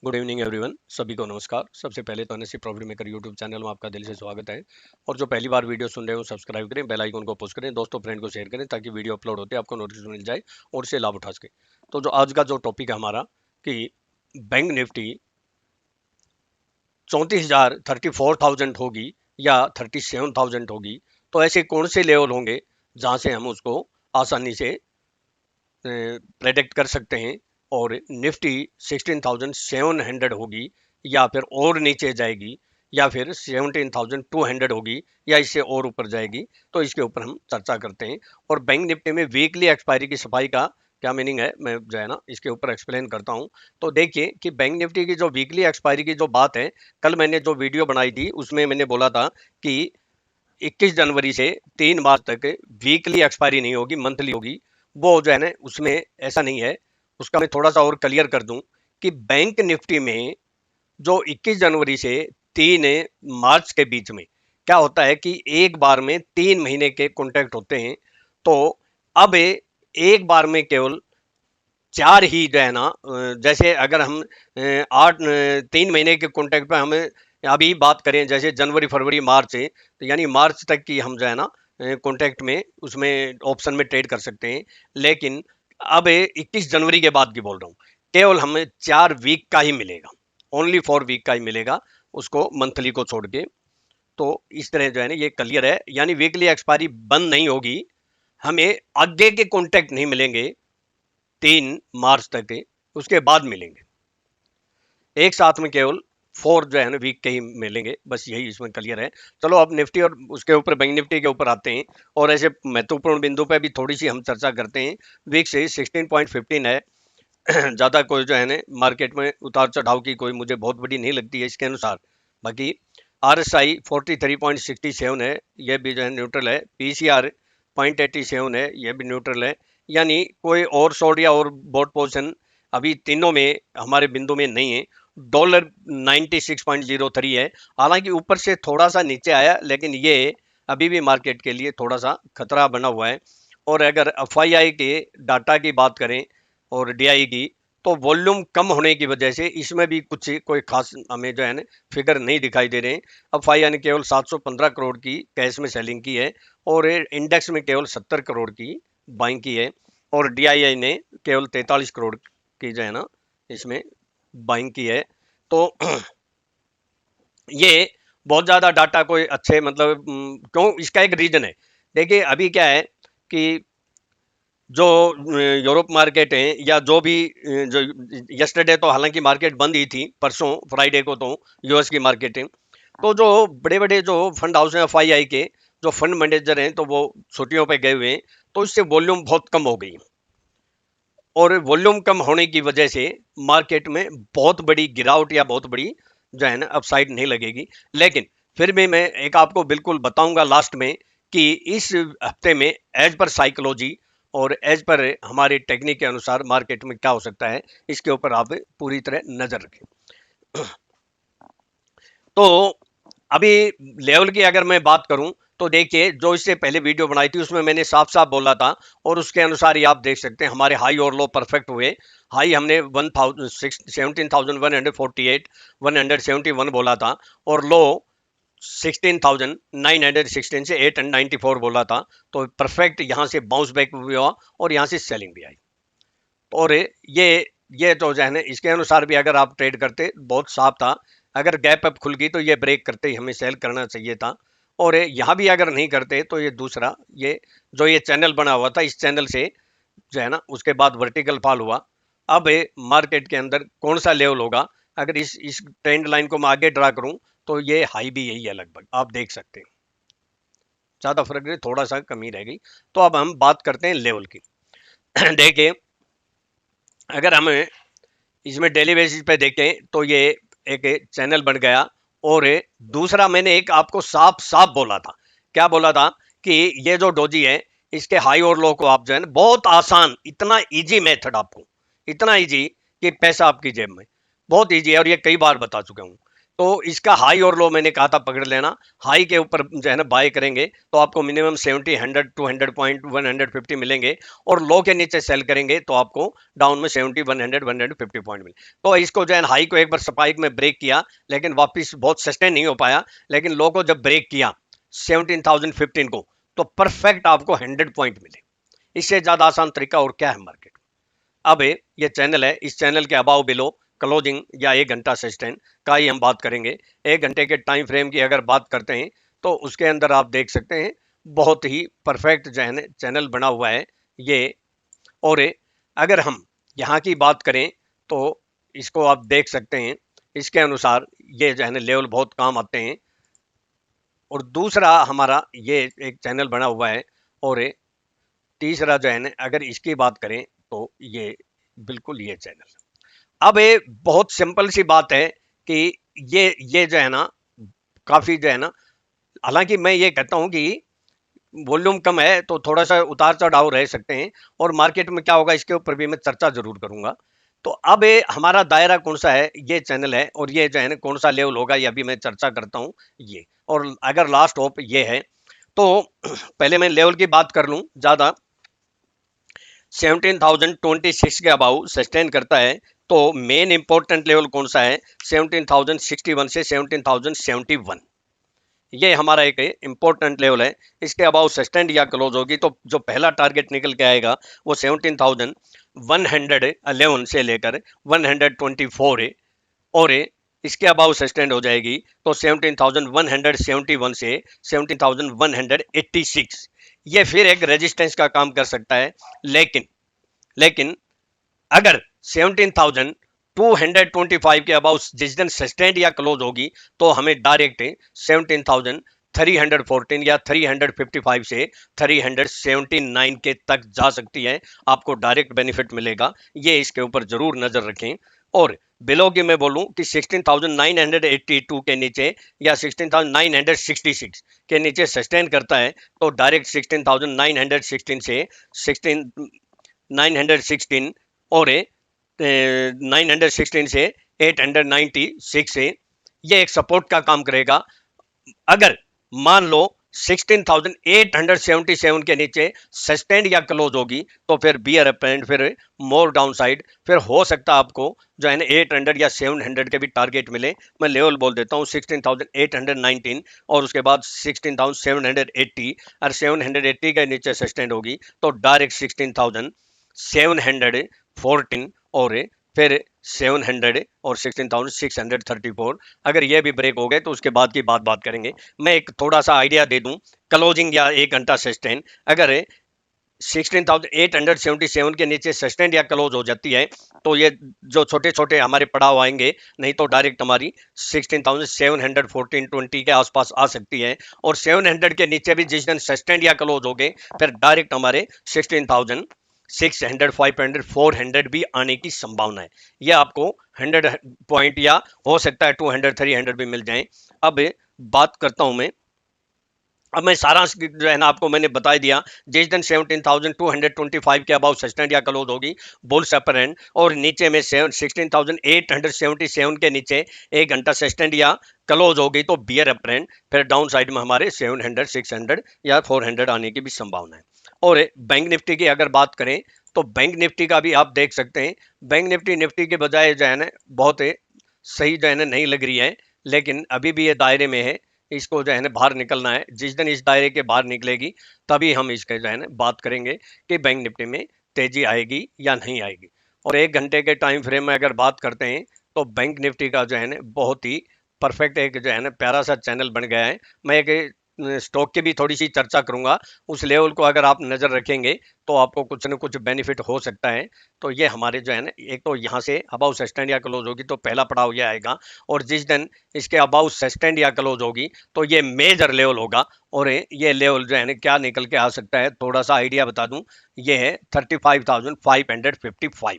Good evening everyone, सभी को नमस्कार। सबसे पहले तो NSC profit maker YouTube channel में आपका दिल से स्वागत है। और जो पहली बार वीडियो सुन रहे हो सब्सक्राइब करें, बेल आइकन को पुश करें, दोस्तों फ्रेंड को शेयर करें ताकि वीडियो अपलोड होते आपको नोटिफिकेशन मिल जाए और इससे लाभ उठा सके। तो जो आज का जो टॉपिक है हमारा कि बैंक निफ्टी 34,000 होगी या 37,000 होगी, तो ऐसे कौन से लेवल होंगे जहां से हम उसको आसानी से प्रेडिक्ट कर सकते हैं। और निफ्टी 16,700 होगी या फिर और नीचे जाएगी या फिर 17,200 होगी या इससे और ऊपर जाएगी, तो इसके ऊपर हम चर्चा करते हैं। और बैंक निफ्टी में वीकली एक्सपायरी की सफाई का क्या मीनिंग है, मैं जो है ना इसके ऊपर एक्सप्लेन करता हूं। तो देखिए कि बैंक निफ्टी की जो वीकली एक्सपायरी की जो बात है, कल मैंने जो वीडियो बनाई थी उसमें मैंने बोला था कि 21 जनवरी से 3 मार्च तक वीकली एक्सपायरी नहीं होगी, मंथली होगी। वो जो है ना उसमें ऐसा नहीं है। उसका मैं थोड़ा सा और क्लियर कर दूं कि बैंक निफ्टी में जो 21 जनवरी से 3 मार्च के बीच में क्या होता है कि एक बार में 3 महीने के कॉन्ट्रैक्ट होते हैं। तो अब एक बार में केवल 4 ही जो है ना, जैसे अगर हम 3 महीने के कॉन्ट्रैक्ट पे हमें अभी बात करें, जैसे जनवरी फरवरी मार्च है, तो यानी मार्च तक की हम जो है ना कॉन्ट्रैक्ट में उसमें ऑप्शन में ट्रेड कर सकते हैं। लेकिन अब 21 जनवरी के बाद की बोल रहा हूँ, केवल हमें 4 वीक का ही मिलेगा, ओनली 4 वीक का ही मिलेगा उसको, मंथली को छोड़ के। तो इस तरह जो है ना ये क्लियर है, यानी वीकली एक्सपायरी बंद नहीं होगी, हमें आगे के कॉन्ट्रैक्ट नहीं मिलेंगे 3 मार्च तक के, उसके बाद मिलेंगे एक साथ में केवल 4 जो है ना वीक के ही मिलेंगे। बस यही इसमें क्लियर है। चलो अब निफ्टी और उसके ऊपर बैंक निफ्टी के ऊपर आते हैं और ऐसे महत्वपूर्ण बिंदु पे भी थोड़ी सी हम चर्चा करते हैं। वीक से 16.15 है। ज़्यादा कोई जो है ना मार्केट में उतार चढ़ाव की कोई मुझे बहुत बड़ी नहीं लगती है इसके अनुसार। बाकी RSI 43.67 है, ये भी जो है न्यूट्रल है। PCR 0.87 है, ये भी न्यूट्रल है। यानी कोई और शॉर्ट या और बोट पोजिशन अभी तीनों में हमारे बिंदु में नहीं है। डॉलर 96.03 है, हालांकि ऊपर से थोड़ा सा नीचे आया, लेकिन ये अभी भी मार्केट के लिए थोड़ा सा खतरा बना हुआ है। और अगर FII के डाटा की बात करें और DI की, तो वॉल्यूम कम होने की वजह से इसमें भी कुछ कोई खास हमें जो है ना फिगर नहीं दिखाई दे रहे हैं। FII ने केवल 715 करोड़ की कैश में सेलिंग की है और इंडेक्स में केवल 70 करोड़ की बाइंग की है। और DII ने केवल 43 करोड़ की जो है ना इसमें बाइंग की है। तो ये बहुत ज़्यादा डाटा कोई अच्छे मतलब क्यों, इसका एक रीजन है। देखिए अभी क्या है कि जो यूरोप मार्केट है या जो भी जो यस्टरडे तो हालांकि मार्केट बंद ही थी, परसों फ्राइडे को तो US की मार्केट है। तो जो बड़े बड़े जो फंड हाउस हैं FII के, जो फंड मैनेजर हैं, तो वो छुट्टियों पे गए हुए हैं, तो इससे वॉल्यूम बहुत कम हो गई। और वॉल्यूम कम होने की वजह से मार्केट में बहुत बड़ी गिरावट या बहुत बड़ी जो है ना अपसाइड नहीं लगेगी। लेकिन फिर भी मैं एक आपको बिल्कुल बताऊंगा लास्ट में कि इस हफ्ते में एज पर साइकोलॉजी और एज पर हमारे टेक्निक के अनुसार मार्केट में क्या हो सकता है, इसके ऊपर आप पूरी तरह नजर रखें। तो अभी लेवल की अगर मैं बात करूं, तो देखिए जो इससे पहले वीडियो बनाई थी उसमें मैंने साफ साफ बोला था और उसके अनुसार ही आप देख सकते हैं हमारे हाई और लो परफेक्ट हुए। हाई हमने 17,148 171 बोला था और लो 16,916 से 894 बोला था। तो परफेक्ट यहाँ से बाउंस बैक भी हुआ और यहाँ से सेलिंग भी आई। और ये तो जो है ना इसके अनुसार भी अगर आप ट्रेड करते बहुत साफ था। अगर गैप अप खुल गई तो ये ब्रेक करते ही हमें सेल करना चाहिए था। और यहाँ भी अगर नहीं करते तो ये दूसरा ये जो ये चैनल बना हुआ था, इस चैनल से जो है ना उसके बाद वर्टिकल फॉल हुआ। अब मार्केट के अंदर कौन सा लेवल होगा, अगर इस ट्रेंड लाइन को मैं आगे ड्रा करूं, तो ये हाई भी यही है लगभग, आप देख सकते हैं। ज्यादा फर्क नहीं, थोड़ा सा कमी रह गई। तो अब हम बात करते हैं लेवल की। देखिए अगर हम इसमें डेली बेसिस पे देखें तो ये एक चैनल बन गया। और दूसरा मैंने एक आपको साफ साफ बोला था, क्या बोला था कि ये जो डोजी है इसके हाई और लो को आप जो है ना बहुत आसान, इतना इजी मेथड आपको, इतना इजी कि पैसा आपकी जेब में, बहुत इजी है। और ये कई बार बता चुका हूं तो इसका हाई और लो मैंने कहा था पकड़ लेना। हाई के ऊपर जो है ना बाय करेंगे तो आपको मिनिमम 70, 100, 200 पॉइंट 150 मिलेंगे, और लो के नीचे सेल करेंगे तो आपको डाउन में 70, 100, 150 पॉइंट मिले। तो इसको जो है हाई को एक बार स्पाइक में ब्रेक किया, लेकिन वापस बहुत सस्टेन नहीं हो पाया, लेकिन लो को जब ब्रेक किया 17,015 को, तो परफेक्ट आपको 100 पॉइंट मिले। इससे ज्यादा आसान तरीका और क्या है मार्केट। अब ये चैनल है, इस चैनल के अबाव बिलो क्लोजिंग या 1 घंटा सस्टेन का ही हम बात करेंगे। 1 घंटे के टाइम फ्रेम की अगर बात करते हैं तो उसके अंदर आप देख सकते हैं बहुत ही परफेक्ट जो है चैनल बना हुआ है ये। और अगर हम यहाँ की बात करें तो इसको आप देख सकते हैं, इसके अनुसार ये जो है लेवल बहुत काम आते हैं। और दूसरा हमारा ये एक चैनल बना हुआ है, और तीसरा जो है अगर इसकी बात करें तो ये बिल्कुल ये चैनल। अब ये बहुत सिंपल सी बात है कि ये जो है ना काफी जो है ना, हालांकि मैं ये कहता हूं कि वॉल्यूम कम है तो थोड़ा सा उतार चढ़ाव रह सकते हैं, और मार्केट में क्या होगा इसके ऊपर भी मैं चर्चा जरूर करूंगा। तो अब ये हमारा दायरा कौन सा है, ये चैनल है, और ये जो है कौन सा लेवल होगा ये अभी मैं चर्चा करता हूं ये। और अगर लास्ट होप ये है तो पहले मैं लेवल की बात कर लूं। ज्यादा 17,026 के अबाउ सस्टेन करता है तो मेन इंपॉर्टेंट लेवल कौन सा है, 17,061 से 17,071। ये हमारा एक इंपॉर्टेंट लेवल है। इसके अबाउ सस्टेंड या क्लोज होगी तो जो पहला टारगेट निकल के आएगा वो 17,111 से लेकर 124 है, और इसके अबाउ सस्टेंड हो जाएगी तो 17,171 से 17,186। ये फिर एक रेजिस्टेंस का काम कर सकता है, लेकिन अगर 17,225 के अबाउ जिस दिन सस्टेंड या क्लोज होगी तो हमें डायरेक्ट 17,314 या 355 से 379 के तक जा सकती है, आपको डायरेक्ट बेनिफिट मिलेगा। ये इसके ऊपर जरूर नजर रखें। और बिलो की मैं बोलूं कि 16,982 के नीचे या 16,966 के नीचे सस्टेन करता है तो डायरेक्ट 16,916 से 16,916 और 916 से 896 से ये एक सपोर्ट का काम करेगा। अगर मान लो 16,877 के नीचे सस्टेंड या क्लोज होगी तो फिर बियर अपेंड, फिर मोर डाउन साइड, फिर हो सकता है आपको जो है 800 या 700 के भी टारगेट मिले। मैं लेवल बोल देता हूँ 16,819 और उसके बाद 16,780, और 780 के नीचे सस्टेंड होगी तो डायरेक्ट 16,714 और फिर 700 और 16,634। अगर ये भी ब्रेक हो गए तो उसके बाद की बात करेंगे। मैं एक थोड़ा सा आइडिया दे दूं, क्लोजिंग या 1 घंटा सस्टेन अगर 16,877 के नीचे सस्टेन या क्लोज हो जाती है तो ये जो छोटे छोटे हमारे पड़ाव आएंगे, नहीं तो डायरेक्ट हमारी 16,714-20 के आसपास आ सकती है। और 700 के नीचे भी जिस दिन सस्टेन या क्लोज हो गए फिर डायरेक्ट हमारे 16,600, 500, 400 भी आने की संभावना है। ये आपको 100 पॉइंट या हो सकता है 200, 300 भी मिल जाए। अब बात करता हूं मैं, अब मैं सारांश जो है ना आपको मैंने बता दिया। जिस दिन 17,225 के अबाउ सस्टेंड या क्लोज होगी बुल्स अपर एंड, और नीचे में 16,877 के नीचे 1 घंटा सस्टेंड या क्लोज होगी तो बियर अपर एंड, फिर डाउन साइड में हमारे 700, 600 या 400 आने की भी संभावना है। और बैंक निफ्टी की अगर बात करें तो बैंक निफ्टी का भी आप देख सकते हैं। बैंक निफ्टी के बजाय जो है ना बहुत सही जो है ना नहीं लग रही है, लेकिन अभी भी ये दायरे में है। इसको जो है ना बाहर निकलना है। जिस दिन इस दायरे के बाहर निकलेगी तभी हम इसके जो है ना बात करेंगे कि बैंक निफ्टी में तेजी आएगी या नहीं आएगी। और 1 घंटे के टाइम फ्रेम में अगर बात करते हैं तो बैंक निफ्टी का जो है ना बहुत ही परफेक्ट एक जो है ना प्यारा सा चैनल बन गया है। मैं एक स्टॉक की भी थोड़ी सी चर्चा करूंगा। उस लेवल को अगर आप नजर रखेंगे तो आपको कुछ न कुछ बेनिफिट हो सकता है। तो ये हमारे जो है ना, एक तो यहाँ से अबाउ सस्टेंड या क्लोज होगी तो पहला पड़ाव ये आएगा, और जिस दिन इसके अबाउ सस्टेंड या क्लोज होगी तो ये मेजर लेवल होगा। और ये लेवल जो है ना क्या निकल के आ सकता है, थोड़ा सा आइडिया बता दूं, ये है 35,555।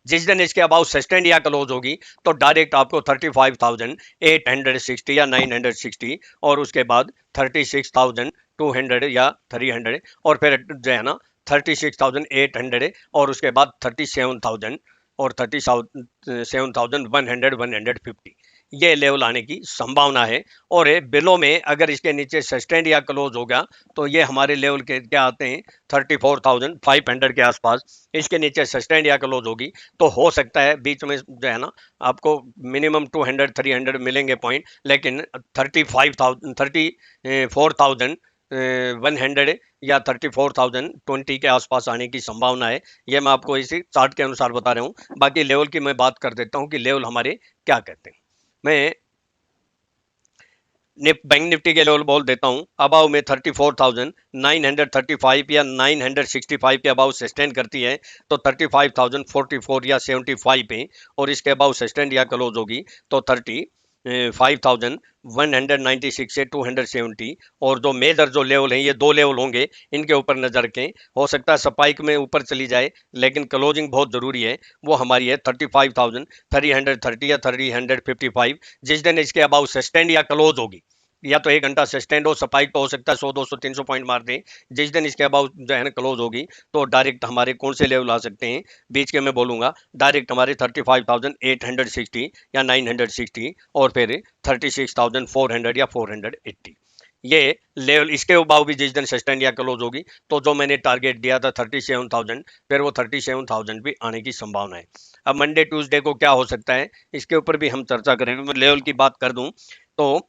जिस दिन इसके अबाउ सस्टेंड या क्लोज होगी तो डायरेक्ट आपको 35,860 या 960, और उसके बाद 36,200 या 300, और फिर जो है ना 36,800, और उसके बाद 37,000 और 37,100, 150। ये लेवल आने की संभावना है। और बिलो में अगर इसके नीचे सस्टेंड या क्लोज होगा तो ये हमारे लेवल के क्या आते हैं 34,500 के आसपास। इसके नीचे सस्टेंड या क्लोज होगी तो हो सकता है बीच में जो है ना आपको मिनिमम 200-300 मिलेंगे पॉइंट, लेकिन 34,100 या 34,020 के आसपास आने की संभावना है। ये मैं आपको इसी चार्ट के अनुसार बता रहा हूँ। बाकी लेवल की मैं बात कर देता हूँ कि लेवल हमारे क्या कहते हैं। मैं बैंक निफ्टी के लेवल बोल देता हूं। अबाव में 34,935 या 965 के अबाव सस्टेन करती है तो 35,044 या 75 पे, और इसके अबाव सस्टेन या क्लोज होगी तो 35,196 से 270। और जो मेजर जो लेवल है ये दो लेवल होंगे, इनके ऊपर नजर रखें। हो सकता है स्पाइक में ऊपर चली जाए, लेकिन क्लोजिंग बहुत जरूरी है। वो हमारी है 35,330 या 355। जिस दिन इसके अबाउ सस्टेंड या क्लोज होगी, या तो 1 घंटा सस्टेंड हो, स्पाइक तो हो सकता है 100-200-300 पॉइंट मार दे। जिस दिन इसके अबाउ जो है ना क्लोज होगी तो डायरेक्ट हमारे कौन से लेवल आ सकते हैं, बीच के मैं बोलूंगा डायरेक्ट हमारे 35,860 या 960, और फिर 36,400 या 480। ये लेवल इसके अबाउ भी जिस दिन सस्टेंड या क्लोज होगी तो जो मैंने टारगेट दिया था 37,000, फिर वो 37,000 भी आने की संभावना है। अब मंडे ट्यूसडे को क्या हो सकता है इसके ऊपर भी हम चर्चा करेंगे। मैं लेवल की बात कर दूं तो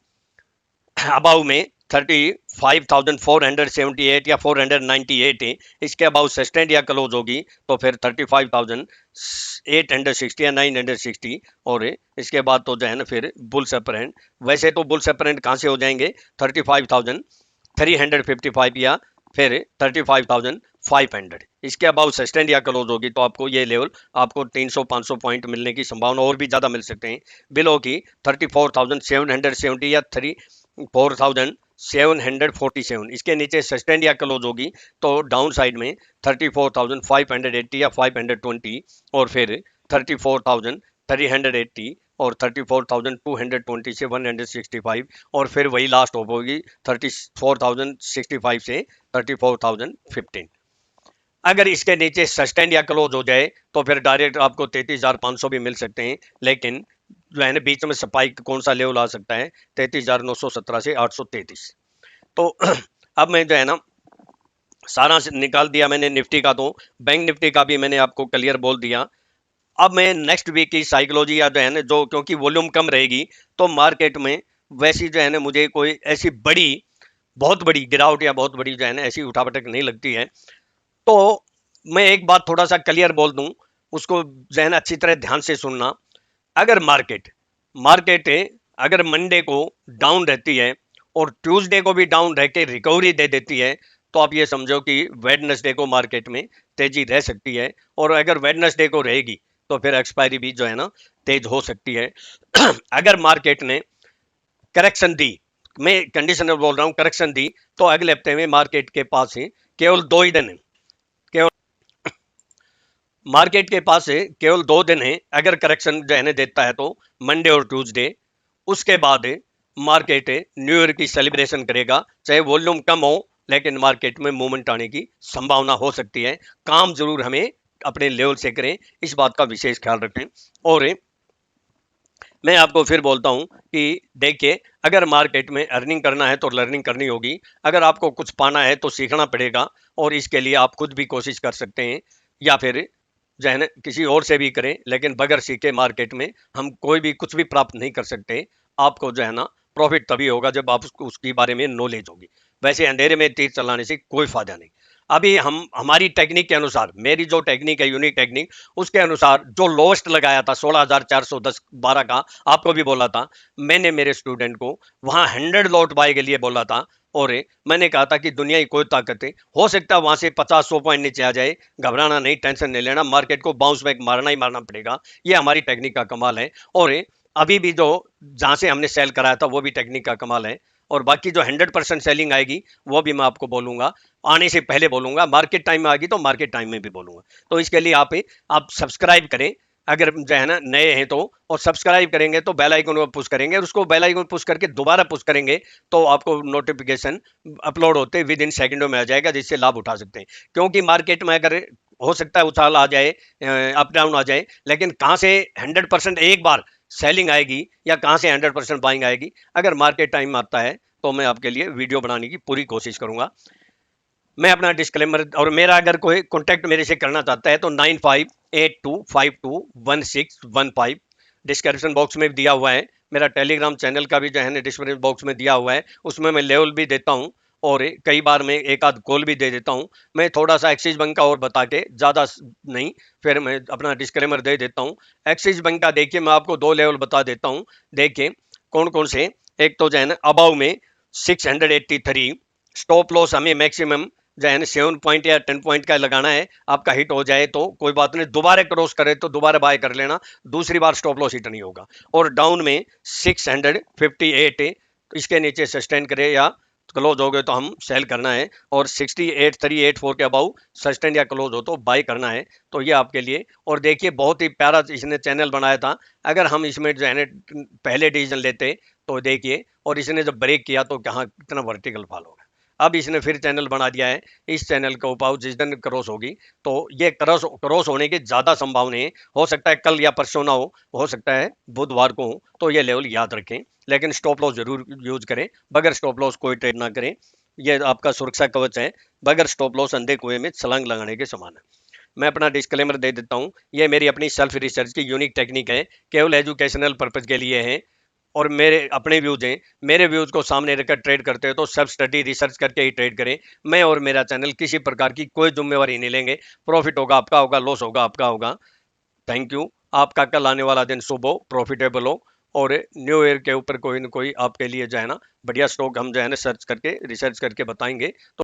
अबाउ में 35,478 या 498 है। इसके अबाउ सस्टेंड या क्लोज होगी तो फिर 35,860 या 960, और इसके बाद तो जो है ना फिर बुल्स अपर हैंड। वैसे तो बुल्स अपर हैंड कहाँ से हो जाएंगे 35,355 या फिर 35,500। इसके अबाउ सस्टेंड या क्लोज होगी तो आपको ये लेवल आपको 300-500 पॉइंट मिलने की संभावना और भी ज्यादा मिल सकते हैं। बिलो की 34,770 या 4,747। इसके नीचे सस्टेंड या क्लोज होगी तो डाउन साइड में 34,580 या 520, और फिर 34,380 और 34,220 से 165, और फिर वही लास्ट ऑफ होगी 34,065 से 34,015। अगर इसके नीचे सस्टेंड या क्लोज हो जाए तो फिर डायरेक्ट आपको 33,500 भी मिल सकते हैं, लेकिन जो है ना बीच में स्पाइक कौन सा लेवल आ सकता है 33,917 से 833। तो अब मैं जो है ना सारा निकाल दिया मैंने निफ्टी का, तो बैंक निफ्टी का भी मैंने आपको क्लियर बोल दिया। अब मैं नेक्स्ट वीक की साइकोलॉजी या जो है ना जो क्योंकि वॉल्यूम कम रहेगी तो मार्केट में वैसी जो है ना मुझे कोई ऐसी बड़ी बहुत बड़ी गिरावट या बहुत बड़ी जो है ना ऐसी उठापटक नहीं लगती है। तो मैं एक बात थोड़ा सा क्लियर बोल दूं, उसको जो है ना अच्छी तरह ध्यान से सुनना। अगर मार्केट मार्केट अगर मंडे को डाउन रहती है और ट्यूसडे को भी डाउन रह के रिकवरी दे देती है तो आप ये समझो कि वेडनेसडे को मार्केट में तेजी रह सकती है। और अगर वेडनेसडे को रहेगी तो फिर एक्सपायरी भी जो है ना तेज हो सकती है। अगर मार्केट ने करेक्शन दी, मैं कंडीशनल बोल रहा हूं, करेक्शन दी तो अगले हफ्ते में मार्केट के पास है केवल 2 ही दिन है। केवल मार्केट के पास है केवल 2 दिन है। अगर करेक्शन जो है ना देता है तो मंडे और ट्यूसडे। उसके बाद मार्केट न्यू ईयर की सेलिब्रेशन करेगा, चाहे वॉल्यूम कम हो लेकिन मार्केट में मूवमेंट आने की संभावना हो सकती है। काम जरूर हमें अपने लेवल से करें, इस बात का विशेष ख्याल रखें। और मैं आपको फिर बोलता हूं कि देखिए अगर मार्केट में अर्निंग करना है तो लर्निंग करनी होगी। अगर आपको कुछ पाना है तो सीखना पड़ेगा, और इसके लिए आप खुद भी कोशिश कर सकते हैं या फिर जो है ना किसी और से भी करें, लेकिन बगैर सीखे मार्केट में हम कोई भी कुछ भी प्राप्त नहीं कर सकते। आपको जो है ना प्रॉफिट तभी होगा जब आप उसके बारे में नॉलेज होगी। वैसे अंधेरे में तीर चलाने से कोई फायदा नहीं। अभी हम हमारी टेक्निक के अनुसार, मेरी जो टेक्निक है यूनिक टेक्निक, उसके अनुसार जो लोएस्ट लगाया था 16,410 का, आपको भी बोला था मैंने मेरे स्टूडेंट को वहां 100 लॉट बाय के लिए बोला था। और मैंने कहा था कि दुनिया की कोई ताकत है, हो सकता है वहां से 50-100 पॉइंट नीचे आ जाए, घबराना नहीं, टेंशन नहीं लेना, मार्केट को बाउंस बैक मारना ही मारना पड़ेगा। ये हमारी टेक्निक का कमाल है। और अभी भी जो जहां से हमने सेल कराया था वो भी टेक्निक का कमाल है। और बाकी जो 100% सेलिंग आएगी वो भी मैं आपको बोलूंगा, आने से पहले बोलूंगा। मार्केट टाइम में आएगी तो मार्केट टाइम में भी बोलूंगा। तो इसके लिए आप सब्सक्राइब करें अगर जो है ना नए हैं तो, और सब्सक्राइब करेंगे तो बेल आइकन को पुश करेंगे, और उसको बेल आइकन पुश करके दोबारा पुश करेंगे तो आपको नोटिफिकेशन अपलोड होते विद इन सेकंडों में आ जाएगा, जिससे लाभ उठा सकते हैं। क्योंकि मार्केट में अगर हो सकता है उछाल आ जाए, अप डाउन आ जाए, लेकिन कहां से 100% एक बार सेलिंग आएगी या कहाँ से 100% बाइंग आएगी, अगर मार्केट टाइम आता है तो मैं आपके लिए वीडियो बनाने की पूरी कोशिश करूंगा। मैं अपना डिस्क्लेमर, और मेरा अगर कोई कॉन्टैक्ट मेरे से करना चाहता है तो 9582521615 डिस्क्रिप्शन बॉक्स में दिया हुआ है। मेरा टेलीग्राम चैनल का भी जो है ना डिस्क्रिप्शन बॉक्स में दिया हुआ है, उसमें मैं लेवल भी देता हूँ और कई बार मैं एक आध कॉल भी दे देता हूँ। मैं थोड़ा सा एक्सिस बैंक का और बता के ज़्यादा नहीं, फिर मैं अपना डिस्क्लेमर दे देता हूँ। एक्सिस बैंक का देखिए मैं आपको 2 लेवल बता देता हूँ, देखिए कौन कौन से। एक तो जो है ना अबाव में 683, स्टॉप लॉस हमें मैक्सिमम जो है ना 7 पॉइंट या 10 पॉइंट का लगाना है। आपका हिट हो जाए तो कोई बात नहीं, दोबारा क्रॉस करे तो दोबारा बाय कर लेना, दूसरी बार स्टॉप लॉस हिट नहीं होगा। और डाउन में 658, इसके नीचे सस्टेन करे या क्लोज हो गए तो हम सेल करना है, और 68384 के अबाउ सस्टेन या क्लोज हो तो बाय करना है। तो ये आपके लिए। और देखिए बहुत ही प्यारा इसने चैनल बनाया था, अगर हम इसमें जो है ना पहले डिसीजन लेते तो देखिए, और इसने जब ब्रेक किया तो कहाँ कितना वर्टिकल फॉल होगा। अब इसने फिर चैनल बना दिया है, इस चैनल के ऊपर जिस दिन क्रॉस होगी तो ये क्रॉस होने की ज़्यादा संभावना है, हो सकता है कल या परसों ना हो सकता है बुधवार को हो, तो ये लेवल याद रखें। लेकिन स्टॉप लॉस जरूर यूज करें, बगैर स्टॉप लॉस कोई ट्रेड ना करें, ये आपका सुरक्षा कवच है। बगैर स्टॉप लॉस अंधे कुएं में छलांग लगाने के समान है। मैं अपना डिस्क्लेमर दे देता हूँ, ये मेरी अपनी सेल्फ रिसर्च की यूनिक टेक्निक है, केवल एजुकेशनल पर्पज के लिए है, और मेरे अपने व्यूज हैं। मेरे व्यूज को सामने रखकर ट्रेड करते हो तो सेल्फ स्टडी रिसर्च करके ही ट्रेड करें। मैं और मेरा चैनल किसी प्रकार की कोई जिम्मेवारी नहीं लेंगे। प्रॉफिट होगा आपका होगा, लॉस होगा आपका होगा। Thank you. आपका कल आने वाला दिन शुभ हो, प्रॉफिटेबल हो, और न्यू ईयर के ऊपर कोई ना कोई आपके लिए जो है ना बढ़िया स्टॉक हम जो है ना सर्च करके रिसर्च करके बताएंगे। तो